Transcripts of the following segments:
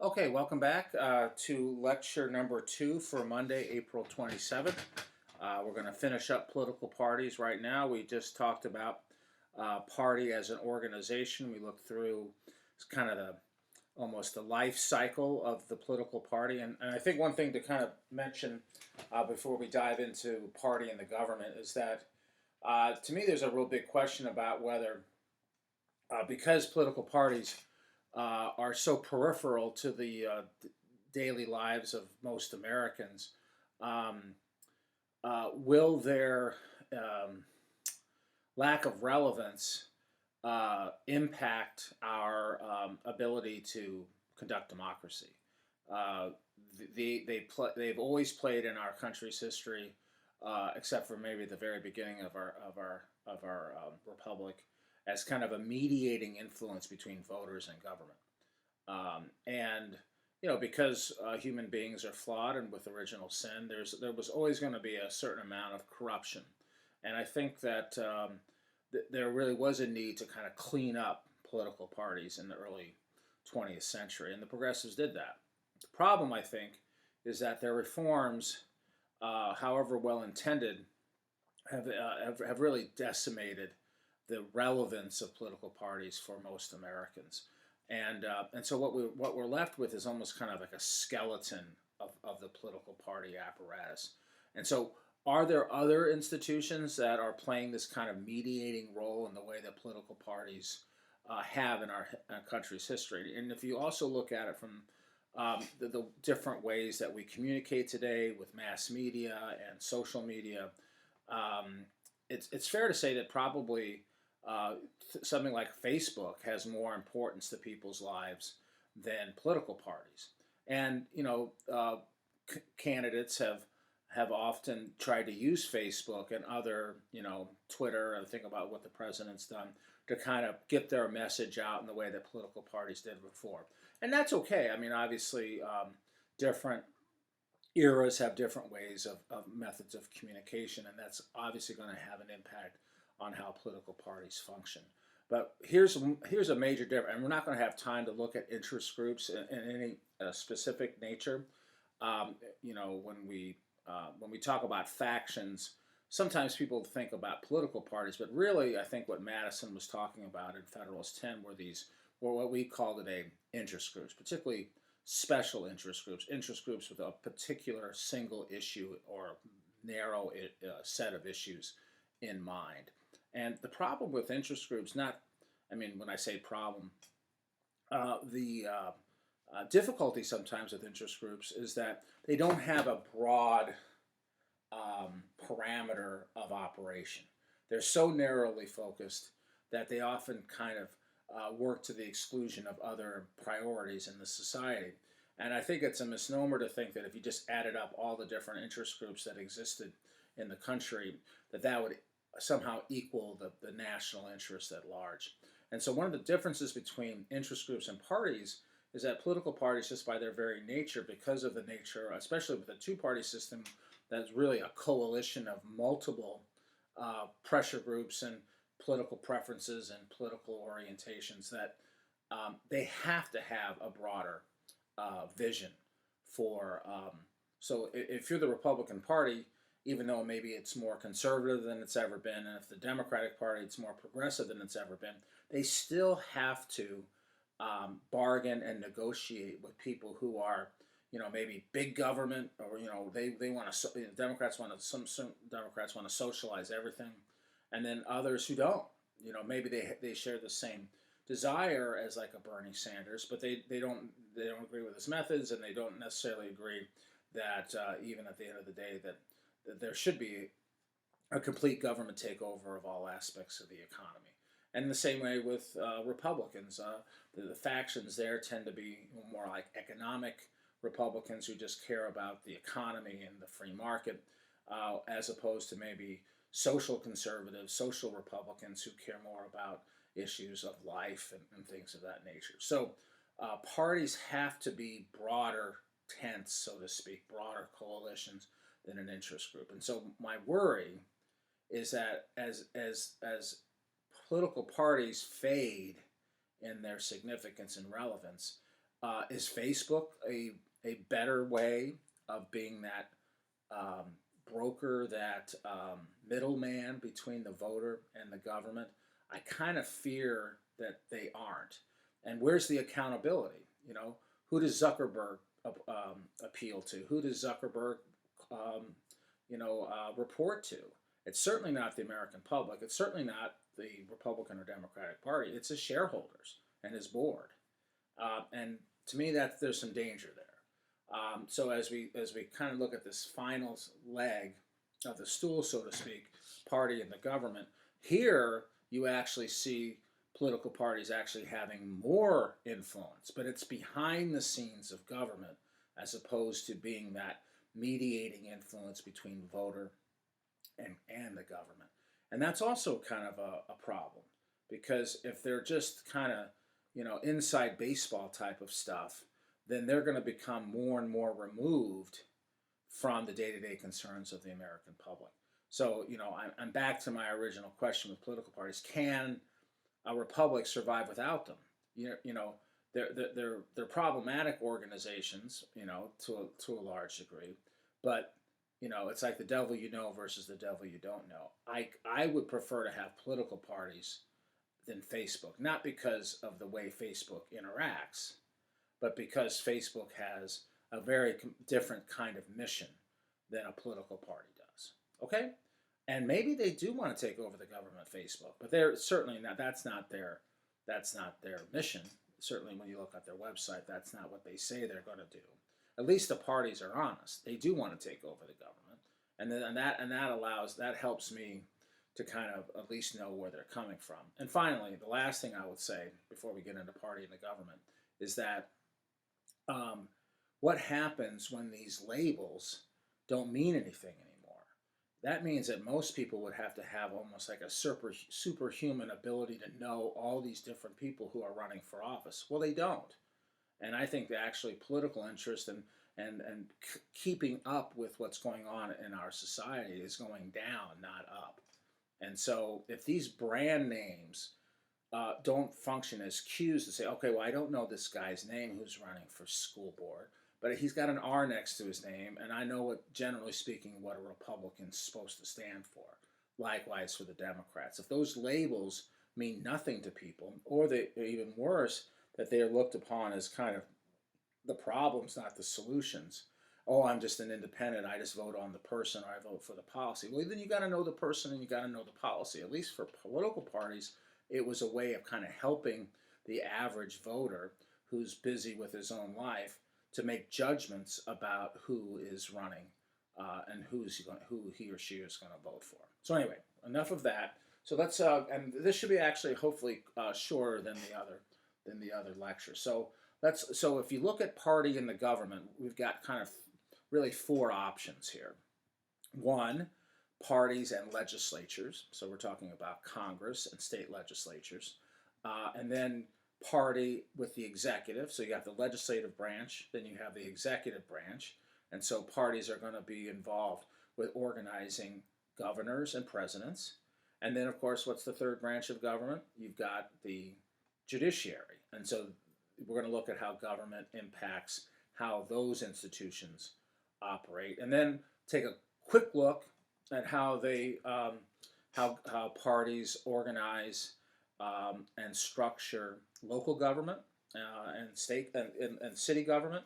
Okay, welcome back to lecture number two for Monday, April 27th. We're going to finish up political parties right now. We just talked about party as an organization. We looked through kind of the almost the life cycle of the political party. And I think one thing to kind of mention before we dive into party and the government is that to me there's a real big question about whether, because political parties are so peripheral to the daily lives of most Americans, um, will their um, lack of relevance impact our ability to conduct democracy? Uh, they've always played in our country's history, except for maybe the very beginning of our republic, as kind of a mediating influence between voters and government. And because human beings are flawed and with original sin, there was always going to be a certain amount of corruption, and I think that there really was a need to kind of clean up political parties in the early 20th century, and the progressives did that. The problem, I think, is that their reforms, however well intended, have really decimated the relevance of political parties for most Americans. And so what we're left with is almost kind of like a skeleton of the political party apparatus. And so, are there other institutions that are playing this kind of mediating role in the way that political parties have in our country's history? And if you also look at it from the different ways that we communicate today with mass media and social media, um, it's fair to say that probably uh, something like Facebook has more importance to people's lives than political parties. And candidates have often tried to use Facebook and other, Twitter, and think about what the president's done to kind of get their message out in the way that political parties did before. And that's okay. I mean, obviously, different eras have different ways of methods of communication, and that's obviously going to have an impact on how political parties function. But here's a major difference, and we're not going to have time to look at interest groups in any specific nature. When we talk about factions, sometimes people think about political parties, but really, I think what Madison was talking about in Federalist 10 were what we call today interest groups, particularly special interest groups with a particular single issue or narrow set of issues in mind. And the problem with interest groups, not, I mean, when I say problem, the difficulty sometimes with interest groups is that they don't have a broad parameter of operation. They're so narrowly focused that they often kind of work to the exclusion of other priorities in the society. And I think it's a misnomer to think that if you just added up all the different interest groups that existed in the country, that would somehow equal the national interest at large. And so one of the differences between interest groups and parties is that political parties, just by their very nature, because of the nature, especially with a two-party system, that's really a coalition of multiple pressure groups and political preferences and political orientations, that they have to have a broader vision for. So if you're the Republican Party, even though maybe it's more conservative than it's ever been, and if the Democratic Party it's more progressive than it's ever been, they still have to bargain and negotiate with people who are, maybe big government, or they want to. Democrats want to. Some Democrats want to socialize everything, and then others who don't. Maybe they share the same desire as like a Bernie Sanders, but they don't agree with his methods, and they don't necessarily agree that even at the end of the day that there should be a complete government takeover of all aspects of the economy. And the same way with Republicans, the factions there tend to be more like economic Republicans who just care about the economy and the free market, as opposed to maybe social conservatives, social Republicans who care more about issues of life and things of that nature. So parties have to be broader tents, so to speak, broader coalitions than an interest group. And so my worry is that as political parties fade in their significance and relevance, Is Facebook a better way of being that um, broker, that middleman between the voter and the government? I kind of fear that they aren't. And where's the accountability? Who does Zuckerberg appeal to? Who does Zuckerberg, um, report to? It's certainly not the American public. It's certainly not the Republican or Democratic Party. It's his shareholders and his board. And to me, that there's some danger there. So as we kind of look at this final leg of the stool, so to speak, party and the government, here you actually see political parties actually having more influence, but it's behind the scenes of government as opposed to being that mediating influence between voter and the government. And that's also kind of a problem because if they're just kind of, inside baseball type of stuff, then they're going to become more and more removed from the day-to-day concerns of the American public. So, I'm back to my original question with political parties. Can a republic survive without them? They're problematic organizations, to a large degree, but it's like the devil you know versus the devil you don't know. I would prefer to have political parties than Facebook, not because of the way Facebook interacts, but because Facebook has a very different kind of mission than a political party does. Okay, and maybe they do want to take over the government, Facebook, but they're certainly not. That's not their mission. Certainly, when you look at their website, that's not what they say they're going to do. At least the parties are honest. They do want to take over the government, and that helps me to kind of at least know where they're coming from. And finally, the last thing I would say before we get into party and the government is that what happens when these labels don't mean anything anymore? That means that most people would have to have almost like a superhuman ability to know all these different people who are running for office. Well, they don't. And I think that actually political interest and keeping up with what's going on in our society is going down, not up. And so if these brand names don't function as cues to say, okay, well, I don't know this guy's name who's running for school board, but he's got an R next to his name, and I know what, generally speaking, what a Republican's supposed to stand for. Likewise for the Democrats. If those labels mean nothing to people, or they, even worse, that they are looked upon as kind of the problems, not the solutions. Oh, I'm just an independent. I just vote on the person, or I vote for the policy. Well, then you got to know the person and you got to know the policy. At least for political parties, it was a way of kind of helping the average voter who's busy with his own life to make judgments about who is running and who he or she is going to vote for. So anyway, enough of that. So let's and this should be actually hopefully shorter than the other lecture. So if you look at party and the government, we've got kind of really four options here. One, parties and legislatures. So we're talking about Congress and state legislatures. And then party with the executive. So you have the legislative branch, then you have the executive branch. And so parties are going to be involved with organizing governors and presidents. And then, of course, what's the third branch of government? You've got the judiciary. And so we're going to look at how government impacts how those institutions operate, and then take a quick look at how how parties organize and structure local government and state and city government,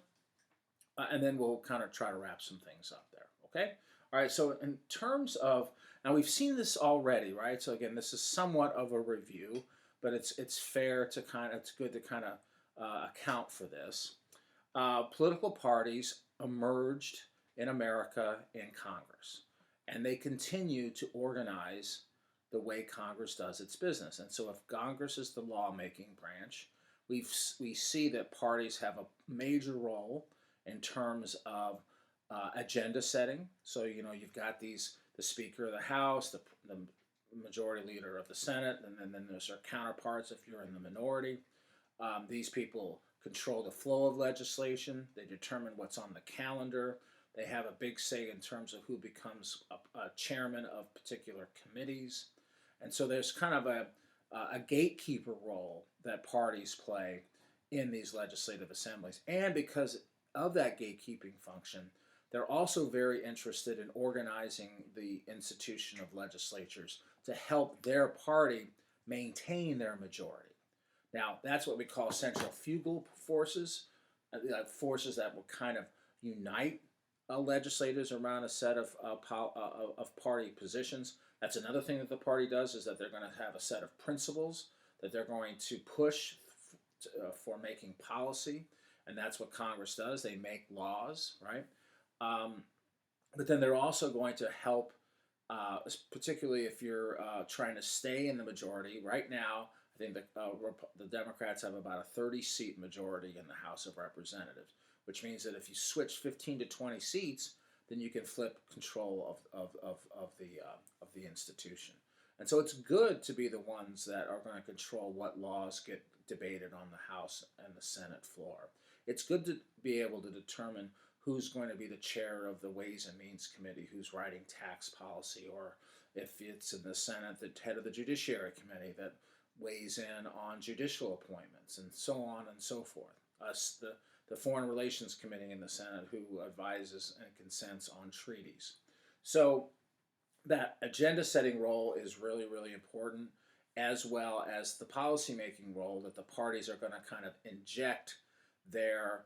and then we'll kind of try to wrap some things up there. Okay. All right. So in terms of now, we've seen this already, right? So again, this is somewhat of a review, but it's good to kind of account for this. Political parties emerged in America in Congress, and they continue to organize the way Congress does its business. And so if Congress is the lawmaking branch, we see that parties have a major role in terms of agenda setting. So, you've got the Speaker of the House, the Majority Leader of the Senate, and then there's their counterparts if you're in the minority. These people control the flow of legislation. They determine what's on the calendar. They have a big say in terms of who becomes a chairman of particular committees. And so there's kind of a gatekeeper role that parties play in these legislative assemblies. And because of that gatekeeping function, they're also very interested in organizing the institution of legislatures to help their party maintain their majority. Now, that's what we call centrifugal forces, forces that will kind of unite legislators around a set of party positions. That's another thing that the party does, is that they're going to have a set of principles that they're going to push for making policy, and that's what Congress does. They make laws, right? Um, but then they're also going to help, particularly if you're trying to stay in the majority. Right now, I think the Democrats have about a 30-seat majority in the House of Representatives, which means that if you switch 15 to 20 seats, then you can flip control of the institution. And so it's good to be the ones that are going to control what laws get debated on the House and the Senate floor. It's good to be able to determine who's going to be the chair of the Ways and Means Committee, who's writing tax policy, or if it's in the Senate, the head of the Judiciary Committee that weighs in on judicial appointments, and so on and so forth. The Foreign Relations Committee in the Senate, who advises and consents on treaties. So that agenda setting role is really, really important, as well as the policymaking role that the parties are going to kind of inject their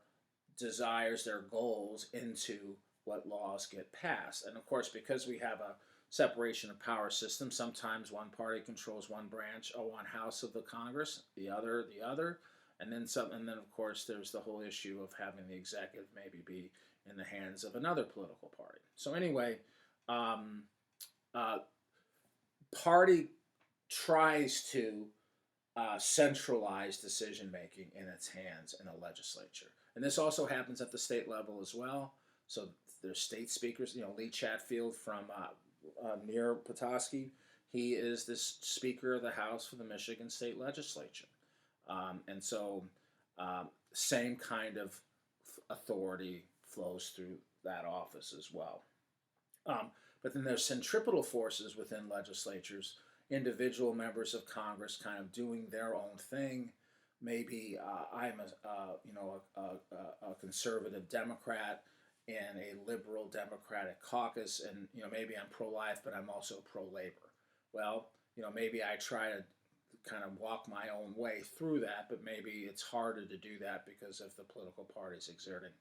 desires, their goals into what laws get passed. And of course, because we have a separation of power system, sometimes one party controls one branch or one house of the Congress, the other, and then some. And then of course, there's the whole issue of having the executive maybe be in the hands of another political party. So anyway, party tries to centralize decision making in its hands in the legislature. And this also happens at the state level as well. So there's state speakers, Lee Chatfield from near Petoskey. He is this Speaker of the House for the Michigan State Legislature. And so same kind of authority flows through that office as well. But then there's centripetal forces within legislatures, individual members of Congress kind of doing their own thing. Maybe I'm a conservative Democrat in a liberal Democratic caucus, and maybe I'm pro-life, but I'm also pro-labor. Well, maybe I try to kind of walk my own way through that, but maybe it's harder to do that because of the political parties exerting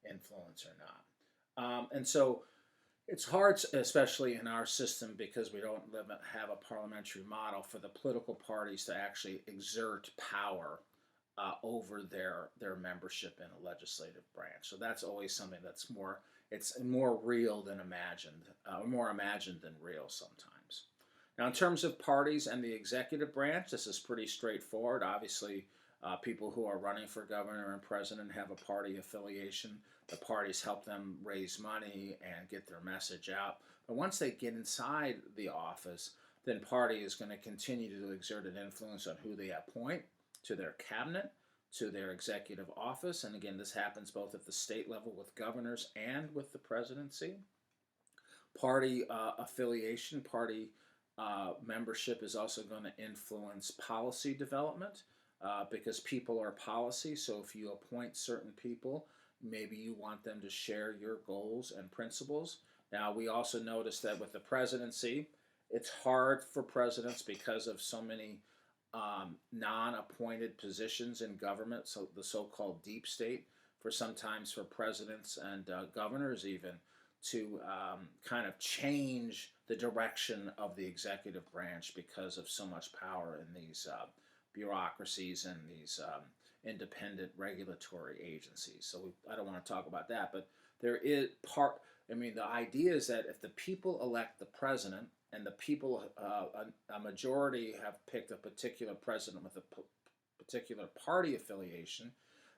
influence or not. And so it's hard, especially in our system, because we don't have a parliamentary model, for the political parties to actually exert power over their membership in a legislative branch. So that's always something that's more real than imagined, more imagined than real sometimes. Now, in terms of parties and the executive branch, this is pretty straightforward. Obviously, people who are running for governor and president have a party affiliation. The parties help them raise money and get their message out. But once they get inside the office, then party is going to continue to exert an influence on who they appoint to their cabinet, to their executive office. And again, this happens both at the state level with governors and with the presidency. Party affiliation, party membership is also going to influence policy development because people are policy. So if you appoint certain people, maybe you want them to share your goals and principles. Now, we also notice that with the presidency, it's hard for presidents because of so many non-appointed positions in government, so the so-called deep state, sometimes for presidents and governors even, to kind of change the direction of the executive branch because of so much power in these bureaucracies and these independent regulatory agencies. So I don't want to talk about that, but there is the idea is that if the people elect the president and the people, a majority have picked a particular president with a particular party affiliation,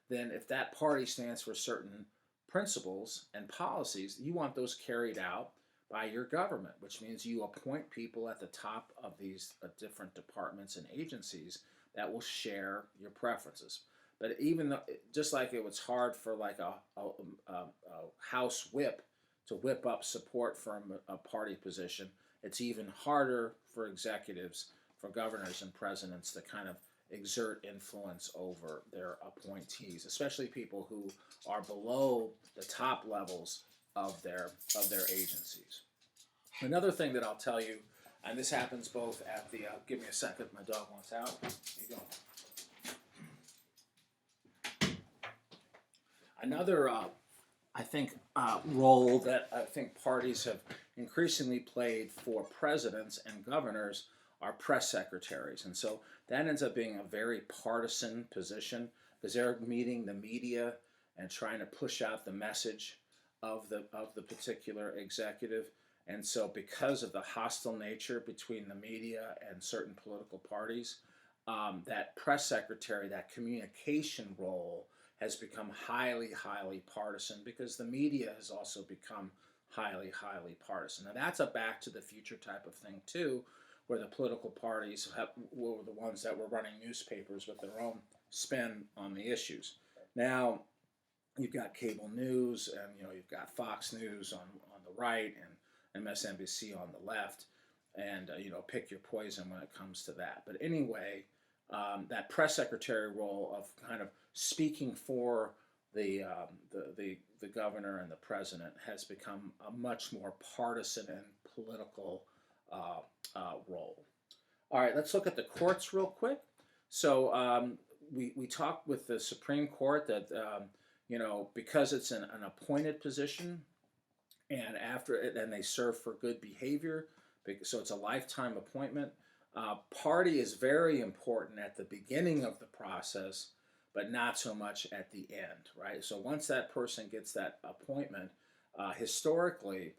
then if that party stands for certain principles and policies, you want those carried out by your government, which means you appoint people at the top of these different departments and agencies that will share your preferences. But even though, just like it was hard for like a House whip to whip up support from a party position, it's even harder for executives, for governors and presidents to kind of exert influence over their appointees, especially people who are below the top levels of their agencies. Another thing that I'll tell you, and this happens both at the give me a second, my dog wants out. Here you go. Another I think role that I think parties have increasingly played for presidents and governors are press secretaries, and so that ends up being a very partisan position because they're meeting the media and trying to push out the message of the particular executive. And so, because of the hostile nature between the media and certain political parties, that press secretary, that communication role, has become highly, highly partisan because the media has also become highly, highly partisan. Now, that's a back to the future type of thing, too, where the political parties were the ones that were running newspapers with their own spin on the issues. Now, you've got cable news, and you've got Fox News on the right and MSNBC on the left, and pick your poison when it comes to that. But anyway, that press secretary role of kind of speaking for the governor and the president has become a much more partisan and political role. All right, let's look at the courts real quick. So we talked with the Supreme Court that because it's an appointed position, and after it, and they serve for good behavior, so it's a lifetime appointment. Party is very important at the beginning of the process, but not so much at the end, right? So once that person gets that appointment, historically,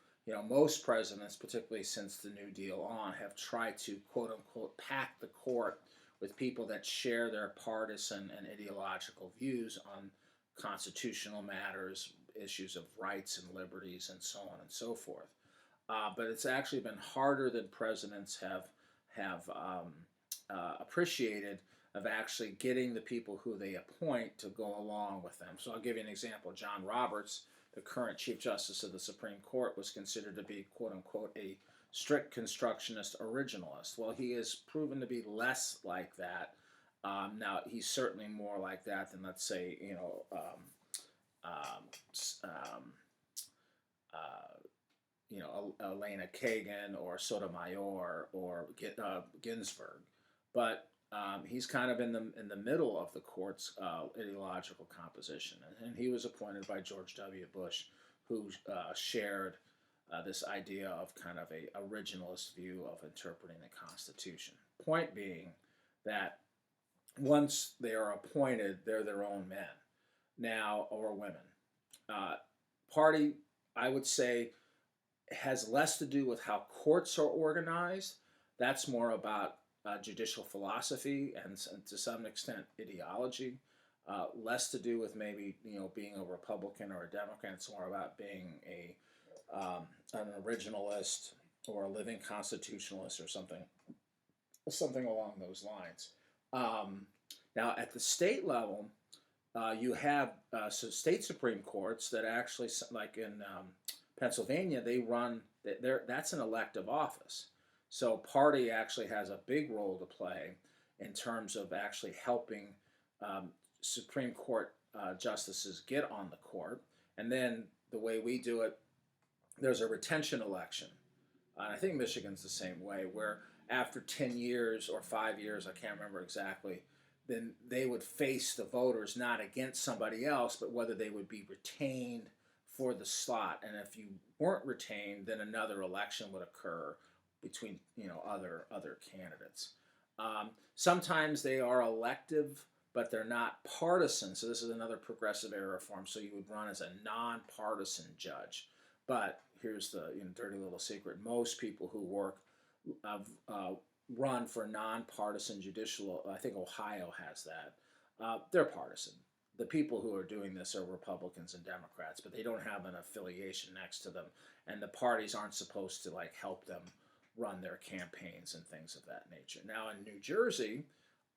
most presidents, particularly since the New Deal on, have tried to quote unquote pack the court with people that share their partisan and ideological views on constitutional matters, issues of rights and liberties, and so on and so forth. But it's actually been harder than presidents have appreciated of actually getting the people who they appoint to go along with them. So I'll give you an example. John Roberts, the current Chief Justice of the Supreme Court, was considered to be, quote unquote, a strict constructionist originalist. Well, he has proven to be less like that. Now, he's certainly more like that than, let's say, Elena Kagan or Sotomayor or Ginsburg, but he's kind of in the middle of the court's ideological composition, and he was appointed by George W. Bush, who shared this idea of kind of a originalist view of interpreting the Constitution. Point being that once they are appointed, they're their own men now, or women. Party, I would say, has less to do with how courts are organized. That's more about judicial philosophy and to some extent ideology. Less to do with maybe being a Republican or a Democrat. It's more about being an originalist or a living constitutionalist or something along those lines. Now, at the state level, you have state Supreme Courts that actually, like in Pennsylvania, they run. That's an elective office. So party actually has a big role to play in terms of actually helping Supreme Court justices get on the court. And then the way we do it, there's a retention election. And I think Michigan's the same way, where after 10 years or 5 years, I can't remember exactly, then they would face the voters not against somebody else, but whether they would be retained for the slot. And if you weren't retained, then another election would occur between other candidates. Sometimes they are elective, but they're not partisan. So this is another progressive era reform. So you would run as a nonpartisan judge. But here's the dirty little secret: most people who work run for nonpartisan judicial. I think Ohio has that. They're partisan. The people who are doing this are Republicans and Democrats, but they don't have an affiliation next to them, and the parties aren't supposed to help them run their campaigns and things of that nature. Now in New Jersey,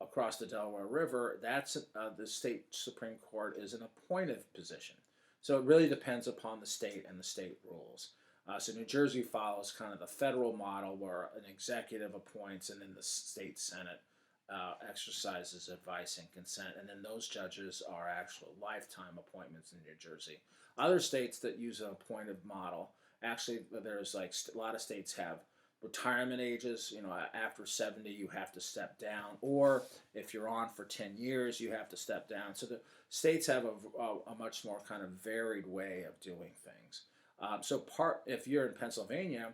across the Delaware River, that's the state Supreme Court is an appointed position. So it really depends upon the state and the state rules. So New Jersey follows kind of the federal model where an executive appoints and then the state Senate exercises advice and consent, and then those judges are actual lifetime appointments in New Jersey. Other states that use an appointed model, actually, there's like a lot of states have retirement ages. You know, after 70, you have to step down, or if you're on for 10 years, you have to step down. So the states have a much more kind of varied way of doing things. If you're in Pennsylvania,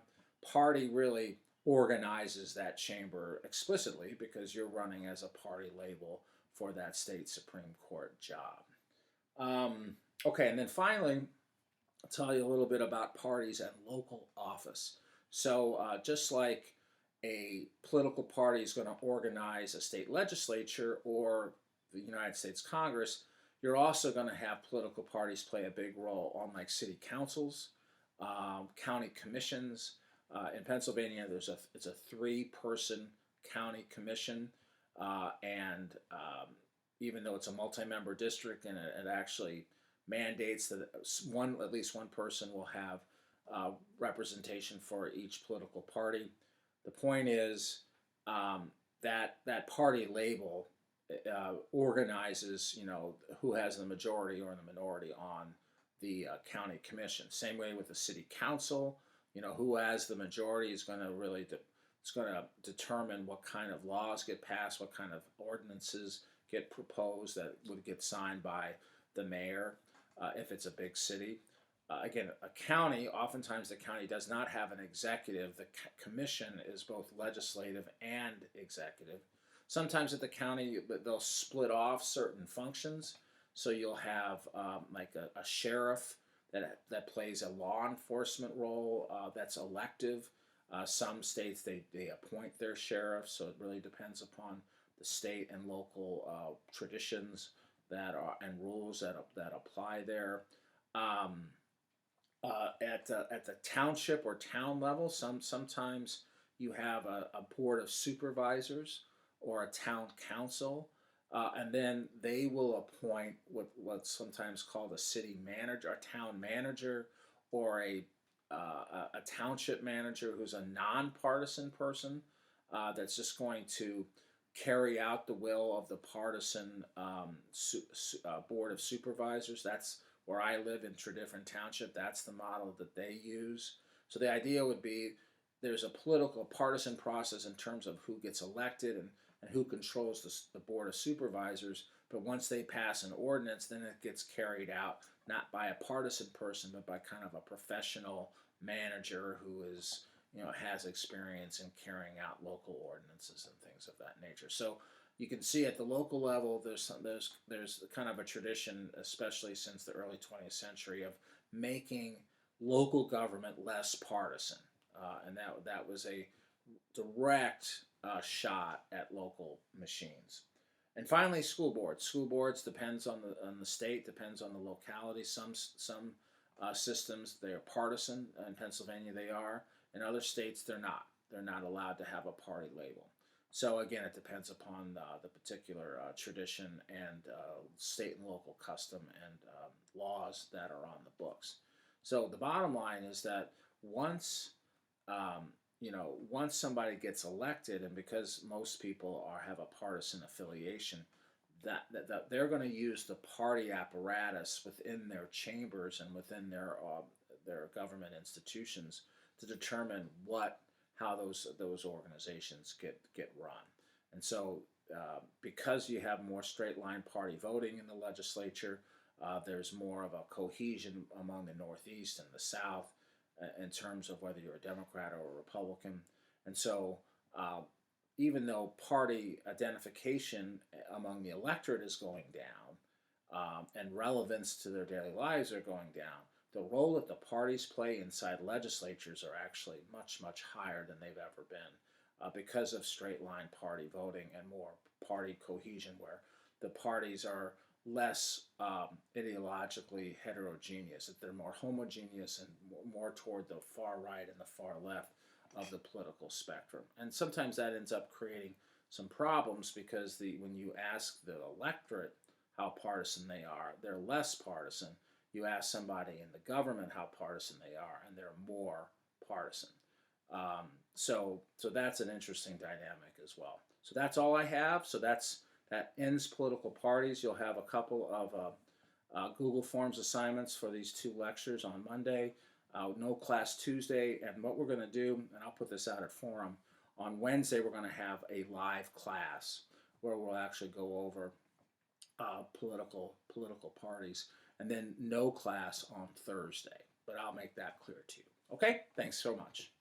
party really organizes that chamber explicitly because you're running as a party label for that state Supreme Court job. Okay, and then finally, I'll tell you a little bit about parties and local office. So, just like a political party is going to organize a state legislature or the United States Congress, you're also going to have political parties play a big role on like city councils, county commissions. In Pennsylvania, it's a three-person county commission, and even though it's a multi-member district, and it actually mandates that at least one person will have representation for each political party. The point is that party label organizes, who has the majority or the minority on the county commission. Same way with the city council. Who has the majority is going to really it's going to determine what kind of laws get passed, what kind of ordinances get proposed that would get signed by the mayor if it's a big city. Again, a county, oftentimes the county does not have an executive. The commission is both legislative and executive. Sometimes at the county, they'll split off certain functions. So you'll have like a sheriff that plays a law enforcement role that's elective. Some states, they appoint their sheriff, so it really depends upon the state and local traditions and rules that apply there. At the township or town level, sometimes you have a board of supervisors or a town council, and then they will appoint what's sometimes called a city manager, a town manager, or a township manager who's a nonpartisan person that's just going to carry out the will of the partisan board of supervisors. That's where I live in Tredyffrin Township. That's the model that they use. So the idea would be there's a political partisan process in terms of who gets elected and who controls the board of supervisors. But once they pass an ordinance, then it gets carried out not by a partisan person, but by kind of a professional manager who has experience in carrying out local ordinances and things of that nature. So you can see at the local level, there's kind of a tradition, especially since the early 20th century, of making local government less partisan, and that was a direct shot at local machines. And finally, school boards. School boards depends on the state, depends on the locality. Some systems, they are partisan. In Pennsylvania, they are. In other states, they're not. They're not allowed to have a party label. So again, it depends upon the particular tradition and state and local custom and laws that are on the books. So the bottom line is that once somebody gets elected, and because most people have a partisan affiliation, that they're going to use the party apparatus within their chambers and within their government institutions to determine how those organizations get run. And so because you have more straight line party voting in the legislature, there's more of a cohesion among the Northeast and the South in terms of whether you're a Democrat or a Republican. And so even though party identification among the electorate is going down and relevance to their daily lives are going down, the role that the parties play inside legislatures are actually much, much higher than they've ever been because of straight line party voting and more party cohesion, where the parties are less ideologically heterogeneous, that they're more homogeneous and more toward the far right and the far left of the political spectrum. And sometimes that ends up creating some problems because when you ask the electorate how partisan they are, they're less partisan. You ask somebody in the government how partisan they are, and they're more partisan. So that's an interesting dynamic as well. So that's all I have. So that ends political parties. You'll have a couple of Google Forms assignments for these 2 lectures on Monday. No class Tuesday. And what we're going to do, and I'll put this out at forum, on Wednesday we're going to have a live class where we'll actually go over political parties, and then no class on Thursday. But I'll make that clear to you. Okay? Thanks so much.